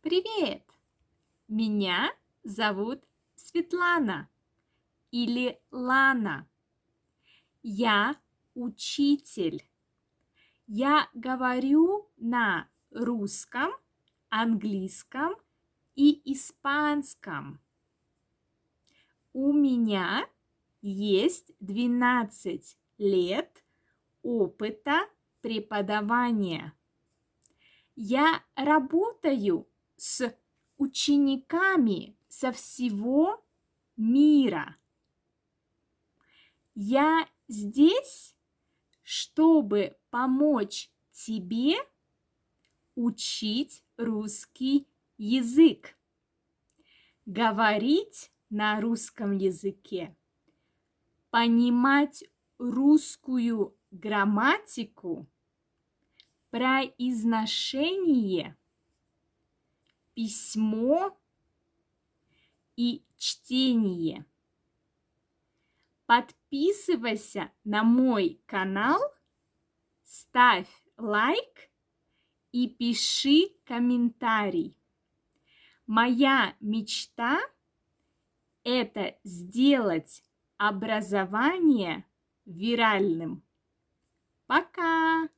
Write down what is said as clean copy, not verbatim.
Привет! Меня зовут Светлана или Лана. Я учитель. Я говорю на русском, английском и испанском. У меня есть 12 лет опыта преподавания. Я работаю с учениками со всего мира. Я здесь, чтобы помочь тебе учить русский язык, говорить на русском языке, понимать русскую грамматику, произношение, письмо и чтение. Подписывайся на мой канал, ставь лайк и пиши комментарий. Моя мечта – это сделать образование виральным. Пока!